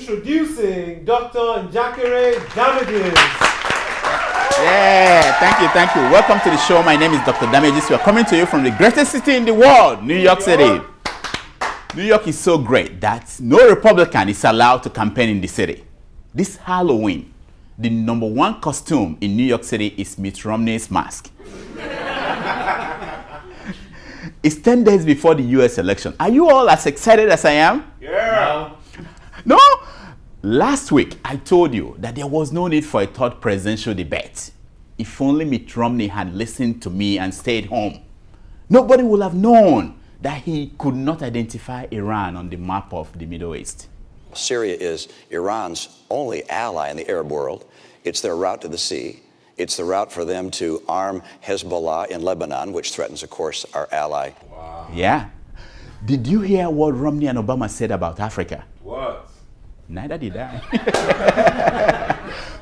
Introducing Dr. Njakere Damages. Yeah, thank you. Welcome to the show. My name is Dr. Damages. We are coming to you from the greatest city in the world, New York City. New York is so great that no Republican is allowed to campaign in the city. This Halloween, the #1 costume in New York City is Mitt Romney's mask. It's 10 days before the US election. Are you all as excited as I am? Yeah. No? Last week, I told you that there was no need for a third presidential debate. If only Mitt Romney had listened to me and stayed home. Nobody would have known that he could not identify Iran on the map of the Middle East. Syria is Iran's only ally in the Arab world. It's their route to the sea. It's the route for them to arm Hezbollah in Lebanon, which threatens, of course, our ally. Wow. Yeah. Did you hear what Romney and Obama said about Africa? What? Neither did I.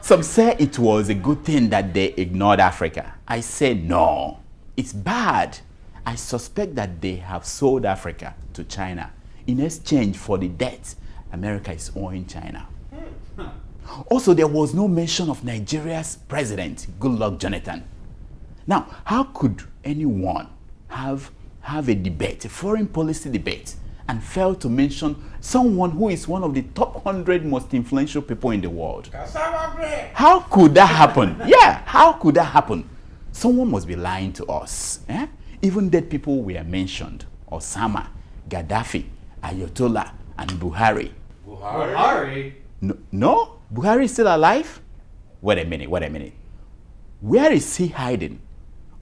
Some say it was a good thing that they ignored Africa. I say no. It's bad. I suspect that they have sold Africa to China in exchange for the debt America is owing China. Also, there was no mention of Nigeria's president, Goodluck Jonathan. Now, how could anyone have a debate, a foreign policy debate, and fail to mention someone who is one of the top 100 most influential people in the world? How could that happen? Yeah, how could that happen? Someone must be lying to us. Eh? Even dead people were mentioned. Osama, Gaddafi, Ayatollah, and Buhari. Buhari? No? Buhari is still alive? Wait a minute. Where is he hiding?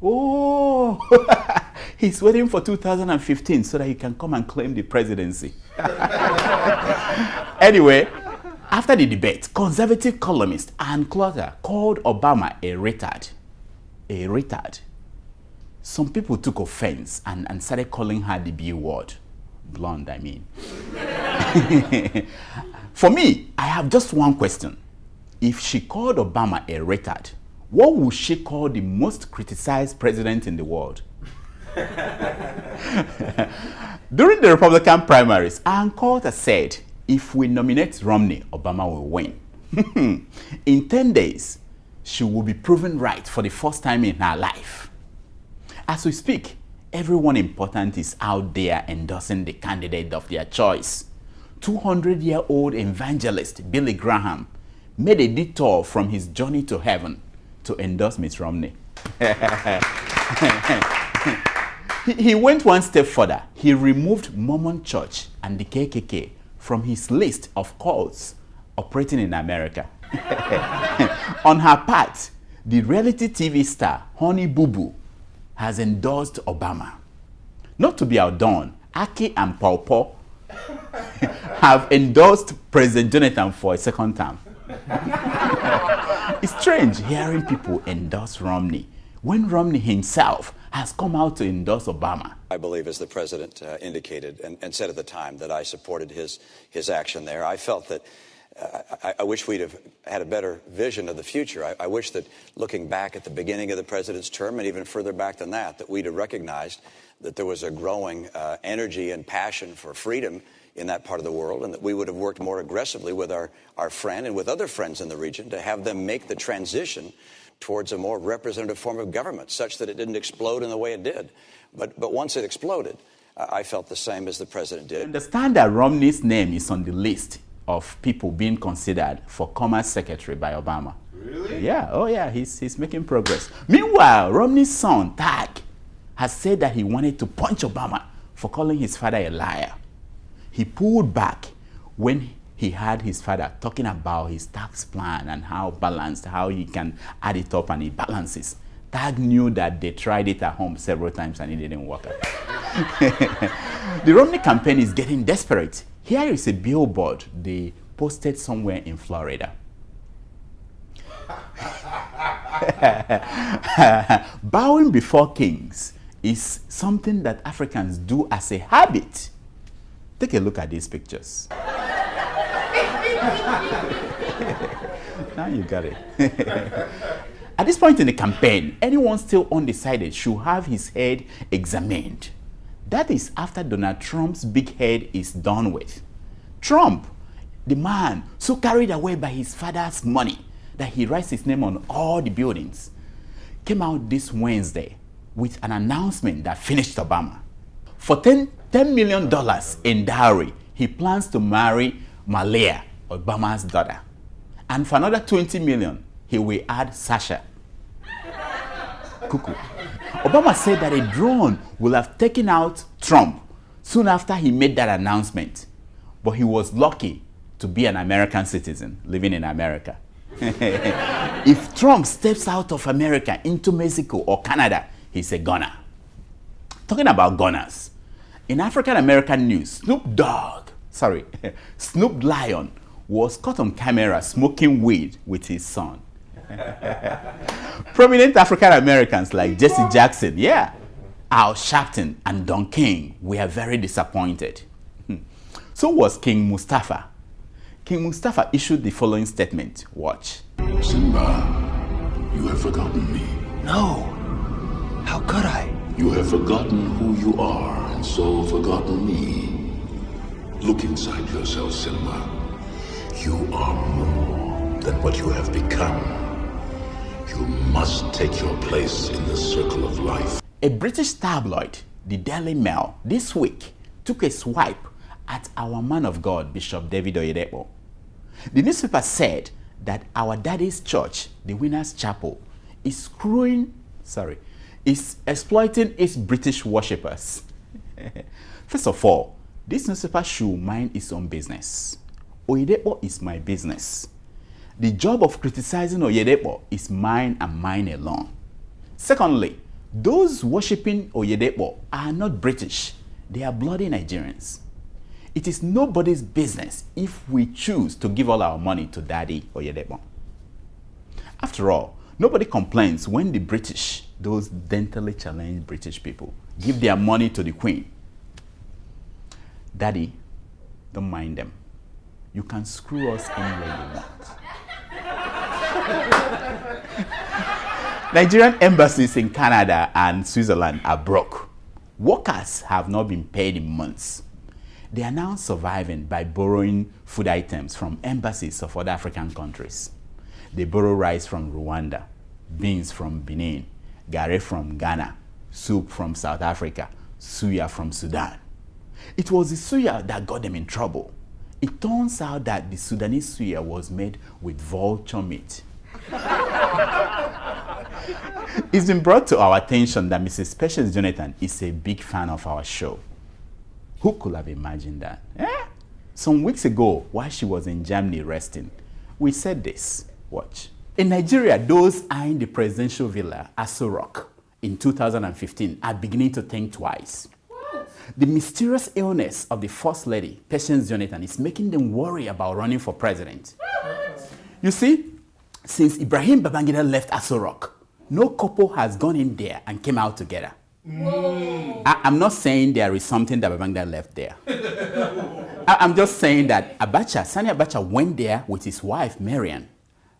Oh, he's waiting for 2015 so that he can come and claim the presidency. Anyway, after the debate, conservative columnist Ann Coulter called Obama a retard. A retard. Some people took offense and started calling her the B word. Blonde, I mean. For me, I have just one question. If she called Obama a retard, what would she call the most criticized president in the world? During the Republican primaries, Ann Coulter said, if we nominate Romney, Obama will win. In 10 days, she will be proven right for the first time in her life. As we speak, everyone important is out there endorsing the candidate of their choice. 200-year-old evangelist Billy Graham made a detour from his journey to heaven to endorse Mitt Romney. He went one step further. He removed Mormon Church and the KKK from his list of cults operating in America. On her part, the reality TV star Honey Boo Boo has endorsed Obama. Not to be outdone, Aki and Paw Paw have endorsed President Jonathan for a second term. It's strange hearing people endorse Romney when Romney himself has come out to endorse Obama. I believe, as the president indicated and said at the time, that I supported his action there. I felt that I wish we'd have had a better vision of the future. I wish that looking back at the beginning of the president's term and even further back than that we'd have recognized that there was a growing energy and passion for freedom in that part of the world, and that we would have worked more aggressively with our friend and with other friends in the region to have them make the transition towards a more representative form of government, such that it didn't explode in the way it did. But once it exploded, I felt the same as the president did. I understand that Romney's name is on the list of people being considered for Commerce Secretary by Obama. Really? Yeah, oh yeah, he's making progress. Meanwhile, Romney's son, Tag, has said that he wanted to punch Obama for calling his father a liar. He pulled back when he heard his father talking about his tax plan and how balanced, how he can add it up and it balances. Tag knew that they tried it at home several times and it didn't work out. The Romney campaign is getting desperate. Here is a billboard they posted somewhere in Florida. Bowing before kings is something that Africans do as a habit. Take a look at these pictures. Now you got it. At this point in the campaign, anyone still undecided should have his head examined. That is after Donald Trump's big head is done with. Trump The man, so carried away by his father's money that he writes his name on all the buildings, came out this Wednesday with an announcement that finished Obama. For $10 million in dowry, he plans to marry Malia, Obama's daughter. And for another $20 million, he will add Sasha. Cuckoo. Obama said that a drone will have taken out Trump soon after he made that announcement. But he was lucky to be an American citizen living in America. If Trump steps out of America into Mexico or Canada, he's a gunner. Talking about gunners, in African American news, Snoop Lion was caught on camera smoking weed with his son. Prominent African Americans like Jesse Jackson, Al Sharpton, and Don King were very disappointed. So was King Mustafa. King Mustafa issued the following statement. Watch. Simba, you have forgotten me. No. How could I? You have forgotten who you are, and so forgotten me. Look inside yourself, Simba. You are more than what you have become. You must take your place in the circle of life. A British tabloid, the Daily Mail, this week took a swipe at our man of God, Bishop David Oyedepo. The newspaper said that our daddy's church, the Winners Chapel, is exploiting its British worshippers. First of all, this newspaper should mind its own business. Oyedepo is my business. The job of criticizing Oyedepo is mine and mine alone. Secondly, those worshipping Oyedepo are not British. They are bloody Nigerians. It is nobody's business if we choose to give all our money to Daddy Oyedepo. After all, nobody complains when the British, those dentally challenged British people, give their money to the Queen. Daddy, don't mind them. You can screw us any way you want. Nigerian embassies in Canada and Switzerland are broke. Workers have not been paid in months. They are now surviving by borrowing food items from embassies of other African countries. They borrow rice from Rwanda, beans from Benin, gare from Ghana, soup from South Africa, suya from Sudan. It was the suya that got them in trouble. It turns out that the Sudanese suya was made with vulture meat. It's been brought to our attention that Mrs. Patience Jonathan is a big fan of our show. Who could have imagined that? Some weeks ago, while she was in Germany resting, we said this. Watch. In Nigeria, those eyeing the presidential villa, Aso Rock, in 2015 are beginning to think twice. What? The mysterious illness of the First Lady, Patience Jonathan, is making them worry about running for president. What? You see, since Ibrahim Babangida left Aso Rock, no couple has gone in there and came out together. I'm not saying there is something that Babangida left there. I'm just saying that Sani Abacha went there with his wife, Marian,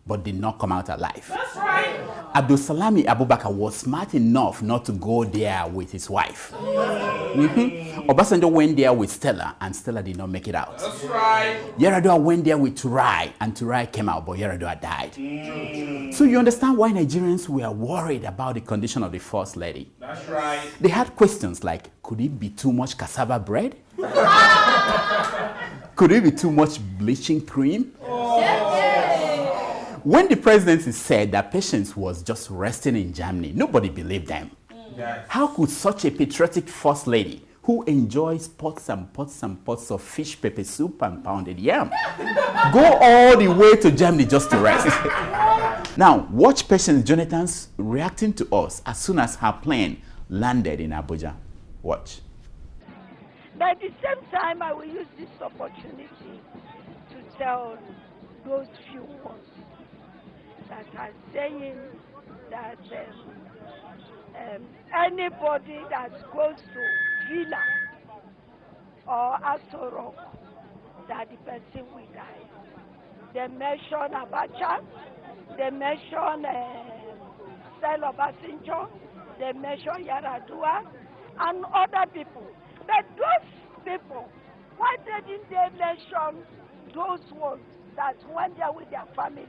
but did not come out alive. That's right. Abdul Salami Abubakar was smart enough not to go there with his wife. Obasanjo went there with Stella, and Stella did not make it out. That's right. Yaradua went there with Turai, and Turai came out, but Yaradua died. So you understand why Nigerians were worried about the condition of the First Lady. That's right. They had questions like, could it be too much cassava bread? Could it be too much bleaching cream? When the presidency said that Patience was just resting in Germany, nobody believed them. Yes. How could such a patriotic First Lady, who enjoys pots and pots and pots of fish pepper soup and pounded yam, go all the way to Germany just to rest? Now, watch Patience Jonathan's reacting to us as soon as her plane landed in Abuja. Watch. But at the same time, I will use this opportunity to tell those few ones that are saying that anybody that goes to Villa or Aso Rock, that the person will die. They mention Abacha, they mention Stella Obasanjo, they mention Yaradua, and other people. But those people, why didn't they mention those ones that went there with their families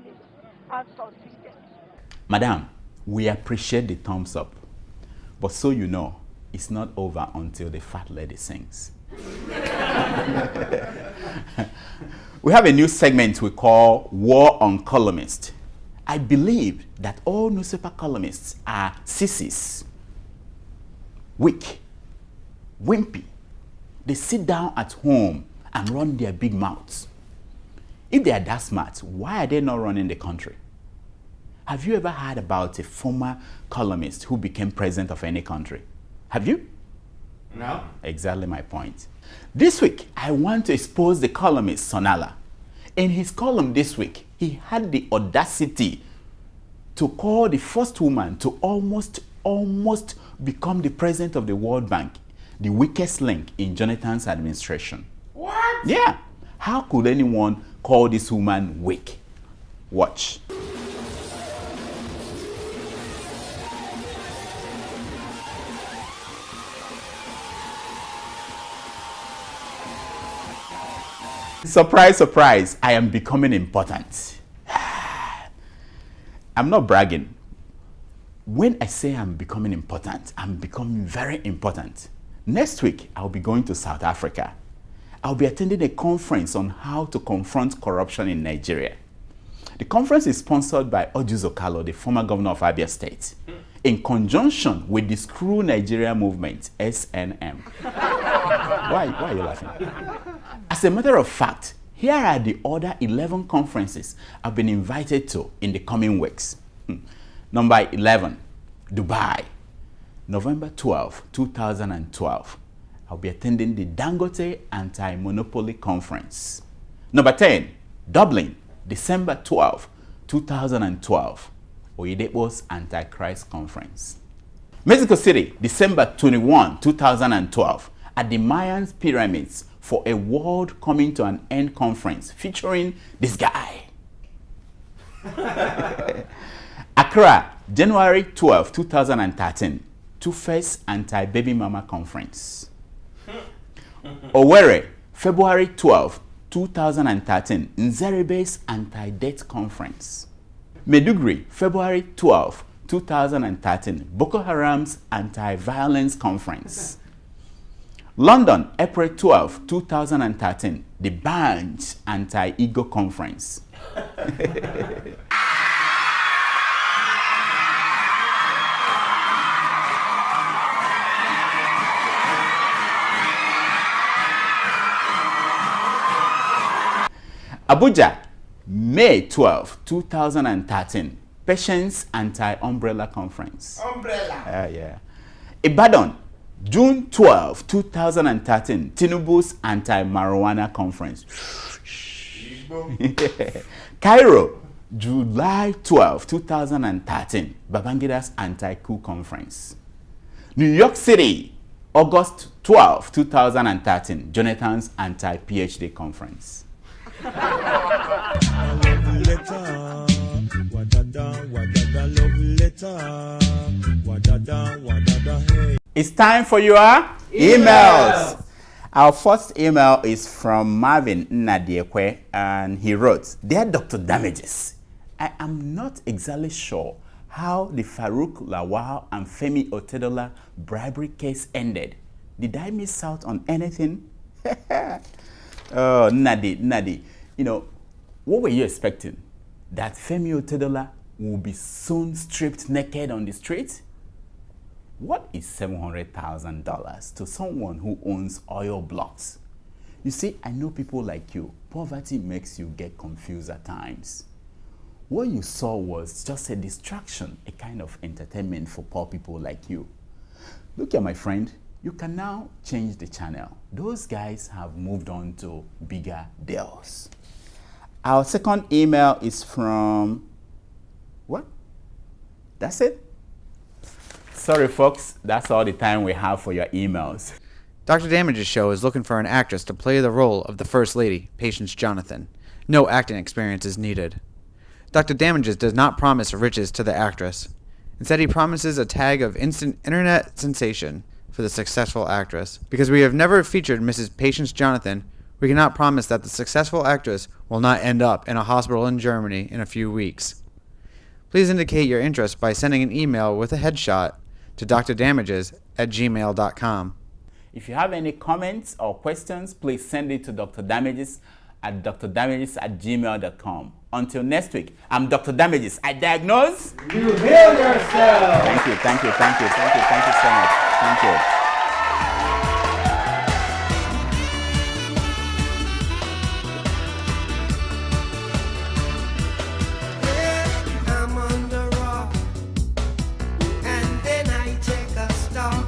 and succeeded. Madam, we appreciate the thumbs up. But so you know, it's not over until the fat lady sings. We have a new segment we call War on Columnists. I believe that all newspaper columnists are sissies, weak, wimpy. They sit down at home and run their big mouths. If they are that smart, why are they not running the country? Have you ever heard about a former columnist who became president of any country? Have you? No. Exactly my point. This week, I want to expose the columnist Sonala. In his column this week, he had the audacity to call the first woman to almost become the president of the World Bank the weakest link in Jonathan's administration. What? Yeah. How could anyone call this woman weak? Watch. Surprise, surprise, I am becoming important. I'm not bragging. When I say I'm becoming important, I'm becoming very important. Next week, I'll be going to South Africa. I'll be attending a conference on how to confront corruption in Nigeria. The conference is sponsored by Ojuzo Kalo, the former governor of Abia State, in conjunction with the Screw Nigeria movement, SNM. Why are you laughing? As a matter of fact, here are the other 11 conferences I've been invited to in the coming weeks. Number 11, Dubai, November 12, 2012. I'll be attending the Dangote Anti-Monopoly Conference. Number 10, Dublin, December 12, 2012. Oyedepo's Antichrist Conference. Mexico City, December 21, 2012. At the Mayans Pyramids for a World Coming to an End conference featuring this guy. Accra, January 12, 2013. Two-Face Anti-Baby Mama Conference. Owerri, February 12, 2013. Nzerebe's Anti-Death Conference. Maiduguri, February 12, 2013. Boko Haram's Anti-Violence Conference. London, April 12, 2013. The Band's Anti-Ego Conference. Abuja, May 12, 2013. Patience Anti-Umbrella Conference. Umbrella. Yeah. Ibadan, June 12, 2013. Tinubu's Anti-Marijuana Conference. Cairo, July 12, 2013. Babangida's Anti-Coup Conference. New York City, August 12, 2013. Jonathan's Anti-PhD Conference. It's time for your emails. Our first email is from Marvin Nadiekwe, and he wrote, Dear Dr. Damages, I am not exactly sure how the Farouk Lawal and Femi Otedola bribery case ended. Did I miss out on anything? Oh, Nadi, you know, what were you expecting? That Femi Otedola will be soon stripped naked on the street? What is $700,000 to someone who owns oil blocks? You see, I know people like you. Poverty makes you get confused at times. What you saw was just a distraction, a kind of entertainment for poor people like you. Look here, my friend. You can now change the channel. Those guys have moved on to bigger deals. Our second email is from, what? That's it? Sorry, folks. That's all the time we have for your emails. Dr. Damage's show is looking for an actress to play the role of the First Lady, Patience Jonathan. No acting experience is needed. Dr. Damages does not promise riches to the actress. Instead, he promises a tag of instant internet sensation for the successful actress. Because we have never featured Mrs. Patience Jonathan, We cannot promise that the successful actress will not end up in a hospital in Germany in a few weeks. Please indicate your interest by sending an email with a headshot to drdamages@gmail.com. If you have any comments or questions, please send it to Dr. Damages at drdamages@gmail.com. Until next week, I'm Dr. Damages. I diagnose. You heal yourself. Thank you so much. Thank you. I'm on the rock, and then I take a stop.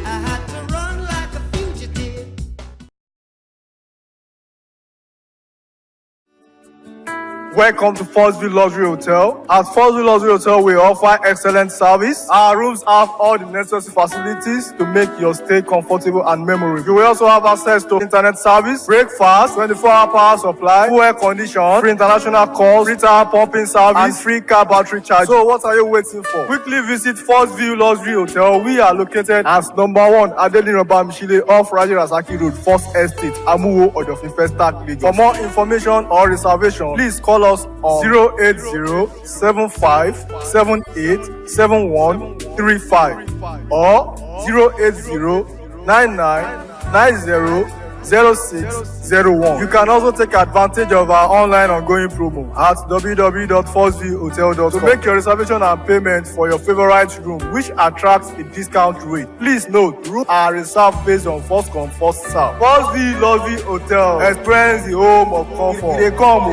I had to run like a fugitive. Welcome to Forstview Luxury Hotel. At Forstview Luxury Hotel, we offer excellent service. Our rooms have all the necessary facilities to make your stay comfortable and memorable. You will also have access to internet service, breakfast, 24-hour power supply, full air condition, free international calls, free tire pumping service, and free car battery charge. So what are you waiting for? Quickly visit Forstview Luxury Hotel. We are located at number 1 Adeola Mishile off Raji Rasaki Road, First Estate, Amuwo, Odofin Festac, Lagos. For more information or reservation, please call us on 08075787135 or 08099900601. You can also take advantage of our online ongoing promo at www.forceviewhotel.com to make your reservation and payment for your favorite room, which attracts a discount rate. Please note, rooms are reserved based on first come, first serve. Forstview Luxury Hotel. Experience the home of comfort. They come.